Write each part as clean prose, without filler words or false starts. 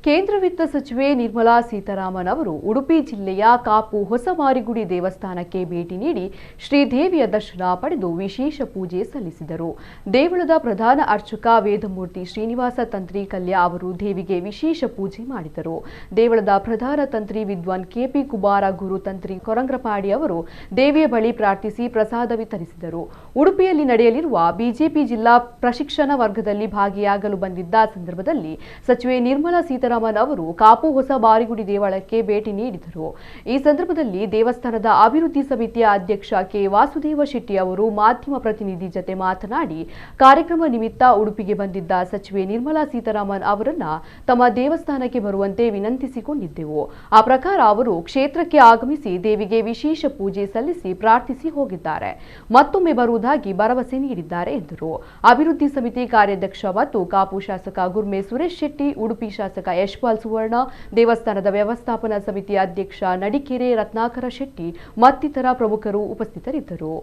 ಕೇಂದ್ರ ವಿತ್ತ ಸಚಿವೆ ನಿರ್ಮಲಾ ಸೀತಾರಾಮನ್ ಅವರು ಉಡುಪಿ ಜಿಲ್ಲೆಯ ಕಾಪು ಹೊಸಮಾರಿಗುಡಿ ದೇವಸ್ಥಾನಕ್ಕೆ ಭೇಟಿ ನೀಡಿ ಶ್ರೀದೇವಿಯ ದರ್ಶನ ಪಡೆದು ವಿಶೇಷ ಪೂಜೆ ಸಲ್ಲಿಸಿದರು. ದೇವಳದ ಪ್ರಧಾನ ಅರ್ಚಕ ವೇದಮೂರ್ತಿ ಶ್ರೀನಿವಾಸ ತಂತ್ರಿ ಕಲ್ಯ ಅವರು ದೇವಿಗೆ ವಿಶೇಷ ಪೂಜೆ ಮಾಡಿದರು. ದೇವಳದ ಪ್ರಧಾನ ತಂತ್ರಿ ವಿದ್ವಾನ್ ಕೆಪಿ ಕುಮಾರ ಗುರು ತಂತ್ರಿ ಕೊರಂಗ್ರಪಾಡಿ ಅವರು ದೇವಿಯ ಬಳಿ ಪ್ರಾರ್ಥಿಸಿ ಪ್ರಸಾದ ವಿತರಿಸಿದರು. ಉಡುಪಿಯಲ್ಲಿ ನಡೆಯಲಿರುವ ಬಿಜೆಪಿ ಜಿಲ್ಲಾ ಪ್ರಶಿಕ್ಷಣ ವರ್ಗದಲ್ಲಿ ಭಾಗಿಯಾಗಲು ಬಂದಿದ್ದ ಸಂದರ್ಭದಲ್ಲಿ ಸಚಿವೆ ನಿರ್ಮಲಾ ಸೀತಾರಾಮನ್ ಅವರು ಕಾಪು ಹೊಸ ಮಾರಿಗುಡಿ ದೇವಾಲಯಕ್ಕೆ ಭೇಟಿ ನೀಡಿದರು. ಈ ಸಂದರ್ಭದಲ್ಲಿ ದೇವಸ್ಥಾನದ ಅಭಿವೃದ್ಧಿ ಸಮಿತಿಯ ಅಧ್ಯಕ್ಷ ಕೆ ವಾಸುದೇವ ಶೆಟ್ಟಿ ಅವರು ಮಾಧ್ಯಮ ಪ್ರತಿನಿಧಿ ಜತೆ ಮಾತನಾಡಿ, ಕಾರ್ಯಕ್ರಮ ನಿಮಿತ್ತ ಉಡುಪಿಗೆ ಬಂದಿದ್ದ ಸಚಿವೆ ನಿರ್ಮಲಾ ಸೀತಾರಾಮನ್ ಅವರನ್ನ ತಮ್ಮ ದೇವಸ್ಥಾನಕ್ಕೆ ಬರುವಂತೆ ವಿನಂತಿಸಿಕೊಂಡಿದ್ದೆವು. ಆ ಪ್ರಕಾರ ಅವರು ಕ್ಷೇತ್ರಕ್ಕೆ ಆಗಮಿಸಿ ದೇವಿಗೆ ವಿಶೇಷ ಪೂಜೆ ಸಲ್ಲಿಸಿ ಪ್ರಾರ್ಥಿಸಿ ಹೋಗಿದ್ದಾರೆ. ಮತ್ತೊಮ್ಮೆ ಬರುವುದಾಗಿ ಭರವಸೆ ನೀಡಿದ್ದಾರೆ ಎಂದರು. ಅಭಿವೃದ್ಧಿ ಸಮಿತಿ ಕಾರ್ಯಾಧ್ಯಕ್ಷ ಮತ್ತು ಕಾಪು ಶಾಸಕ ಗುರ್ಮೆ ಸುರೇಶ್ ಶೆಟ್ಟಿ, ಉಡುಪಿ ಶಾಸಕ ಯಶ್ಪಾಲ್ ಸುವರ್ಣ, ದೇವಸ್ಥಾನದ ವ್ಯವಸ್ಥಾಪನಾ ಸಮಿತಿಯ ಅಧ್ಯಕ್ಷ ನಡಿಕೆರೆ ರತ್ನಾಕರ ಶೆಟ್ಟಿ ಮತ್ತಿತರ ಪ್ರಮುಖರು ಉಪಸ್ಥಿತರಿದ್ದರು.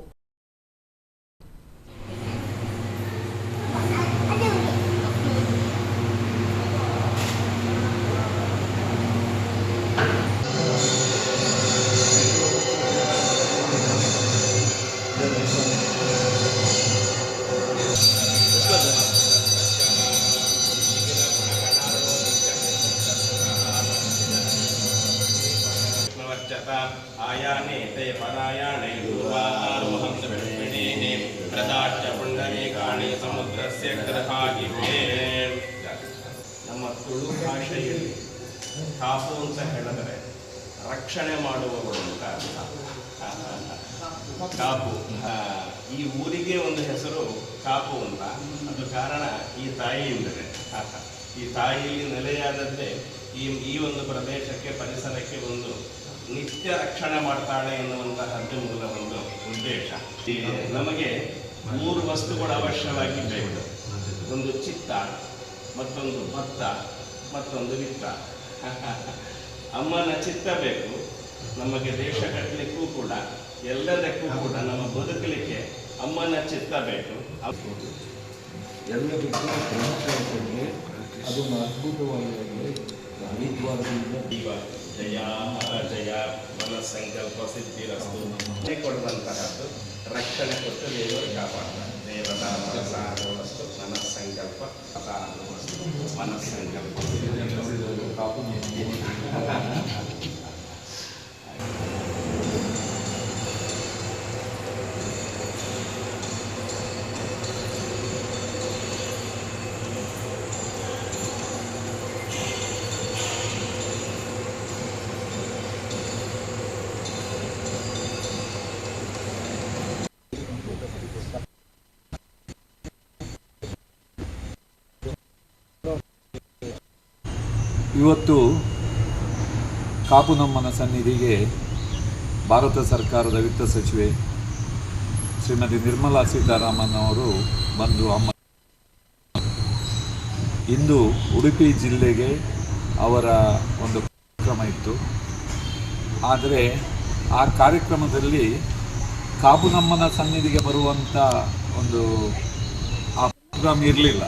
आयाने ते परायाणे दूर्वारोहं विष्णुने प्रदाट्य पुण्डरीकाणि समुद्रस्य ग्रहागिवे. ನಮ್ಮ ತುಳು ಭಾಷೆಯಲ್ಲಿ ಕಾಪು ಅಂತ ಹೇಳಿದರೆ ರಕ್ಷಣೆ ಮಾಡುವವರು ಅಂತ ಕಾಪು. ಈ ಊರಿಗೆ ಒಂದು ಹೆಸರು ಕಾಪು ಅಂತ. ಅದು ಕಾರಣ ಈ ತಾಯಿಯಿಂದಲೇ. ಈ ತಾಯಿಯಲ್ಲಿ ನೆಲೆಯಾದದ್ದೇ ಈ ಒಂದು ಪ್ರದೇಶಕ್ಕೆ, ಪರಿಸರಕ್ಕೆ ಒಂದು ನಿತ್ಯ ರಕ್ಷಣೆ ಮಾಡ್ತಾಳೆ ಎನ್ನುವಂತಹದ್ದು ಮೂಲ ಒಂದು ಉದ್ದೇಶ. ನಮಗೆ 3 ವಸ್ತುಗಳು ಅವಶ್ಯವಾಗಿ ಬೇಕು. ಒಂದು ಚಿತ್ತ, ಮತ್ತೊಂದು ಭತ್ತ, ಮತ್ತೊಂದು ವಿತ್ತ. ಅಮ್ಮನ ಚಿತ್ತ ಬೇಕು ನಮಗೆ, ದೇಶ ಕಟ್ಟಲಿಕ್ಕೂ ಕೂಡ, ಎಲ್ಲದಕ್ಕೂ ಕೂಡ, ನಮ್ಮ ಬದುಕಲಿಕ್ಕೆ ಅಮ್ಮನ ಚಿತ್ತ ಬೇಕು. ಎಲ್ಲದಕ್ಕೂ ಅದನ್ನು ಅದ್ಭುತವಾಗಿ ಜಯ ಜಯ ಮನಸ್ಸಂಕಲ್ಪ ಸಿದ್ಧಿರಸ್ತು ಕೊಡುವಂತಹದ್ದು. ರಕ್ಷಣೆ ಕೊಟ್ಟು ದೇವರು ಕಾಪಾಡ್ತಾರೆ. ದೇವರ ಮನಸ್ಸು ಮನಸ್ಸಂಕಲ್ಪ ಮನಸ್ಸಂಕಲ್ಪ. ಇವತ್ತು ಕಾಪುನಮ್ಮನ ಸನ್ನಿಧಿಗೆ ಭಾರತ ಸರ್ಕಾರದ ವಿತ್ತ ಸಚಿವೆ ಶ್ರೀಮತಿ ನಿರ್ಮಲಾ ಸೀತಾರಾಮನ್ ಅವರು ಬಂದು ಇಂದು ಉಡುಪಿ ಜಿಲ್ಲೆಗೆ ಅವರ ಒಂದು ಕಾರ್ಯಕ್ರಮ ಇತ್ತು. ಆದರೆ ಆ ಕಾರ್ಯಕ್ರಮದಲ್ಲಿ ಕಾಪುನಮ್ಮನ ಸನ್ನಿಧಿಗೆ ಬರುವಂಥ ಒಂದು ಆ ಪ್ರೋಗ್ರಾಮ್ ಇರಲಿಲ್ಲ.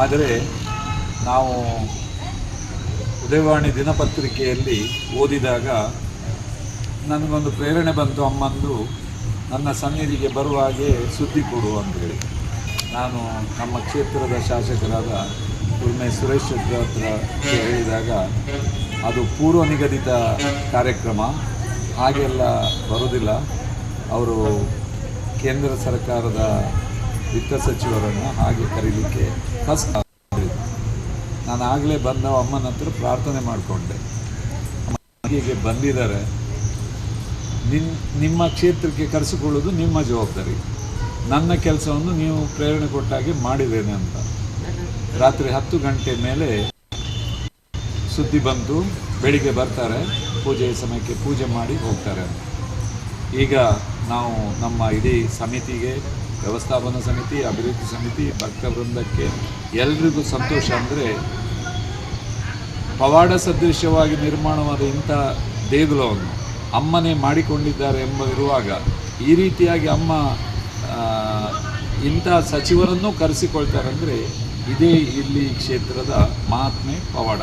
ಆದರೆ ನಾವು ಉದಯವಾಣಿ ದಿನಪತ್ರಿಕೆಯಲ್ಲಿ ಓದಿದಾಗ ನನಗೊಂದು ಪ್ರೇರಣೆ ಬಂತು. ಅಮ್ಮಂದು ನನ್ನ ಸನ್ನಿಧಿಗೆ ಬರುವ ಹಾಗೆ ಸುದ್ದಿ ಕೊಡು ಅಂತೇಳಿ ನಾನು ನಮ್ಮ ಕ್ಷೇತ್ರದ ಶಾಸಕರಾದ ಗುರ್ಮೆ ಸುರೇಶ್ ಶೆಟ್ಟಿ ಹತ್ರ ಹೇಳಿದಾಗ, ಅದು ಪೂರ್ವ ನಿಗದಿತ ಕಾರ್ಯಕ್ರಮ, ಹಾಗೆಲ್ಲ ಬರೋದಿಲ್ಲ, ಅವರು ಕೇಂದ್ರ ಸರ್ಕಾರದ ವಿತ್ತ ಸಚಿವರನ್ನು ಹಾಗೆ ಕರೀಲಿಕ್ಕೆ ಕಷ್ಟ. ನಾನು ಆಗಲೇ ಬಂದ ಅಮ್ಮನ ಹತ್ರ ಪ್ರಾರ್ಥನೆ ಮಾಡಿಕೊಂಡೆ, ಹೀಗೆ ಬಂದಿದ್ದಾರೆ, ನಿಮ್ಮ ಕ್ಷೇತ್ರಕ್ಕೆ ಕರೆಸಿಕೊಳ್ಳೋದು ನಿಮ್ಮ ಜವಾಬ್ದಾರಿ, ನನ್ನ ಕೆಲಸವನ್ನು ನೀವು ಪ್ರೇರಣೆ ಕೊಟ್ಟಾಗೆ ಮಾಡಿದ್ದೇನೆ ಅಂತ. ರಾತ್ರಿ 10 ಗಂಟೆ ಮೇಲೆ ಸುದ್ದಿ ಬಂತು, ಬೆಳಿಗ್ಗೆ ಬರ್ತಾರೆ, ಪೂಜೆಯ ಸಮಯಕ್ಕೆ ಪೂಜೆ ಮಾಡಿ ಹೋಗ್ತಾರೆ ಅಂತ. ಈಗ ನಾವು ನಮ್ಮ ಇಡೀ ಸಮಿತಿಗೆ, ವ್ಯವಸ್ಥಾಪನಾ ಸಮಿತಿ, ಅಭಿವೃದ್ಧಿ ಸಮಿತಿ, ಭಕ್ತ ವೃಂದಕ್ಕೆ ಎಲ್ರಿಗೂ ಸಂತೋಷ. ಅಂದರೆ ಪವಾಡ ಸದೃಶ್ಯವಾಗಿ ನಿರ್ಮಾಣವಾದ ಇಂಥ ದೇಗುಲವನ್ನು ಅಮ್ಮನೇ ಮಾಡಿಕೊಂಡಿದ್ದಾರೆ ಇರುವಾಗ ಈ ರೀತಿಯಾಗಿ ಅಮ್ಮ ಇಂಥ ಸಚಿವರನ್ನು ಕರೆಸಿಕೊಳ್ತಾರಂದರೆ ಇದೇ ಇಲ್ಲಿ ಕ್ಷೇತ್ರದ ಮಹಾತ್ಮೆ, ಪವಾಡ.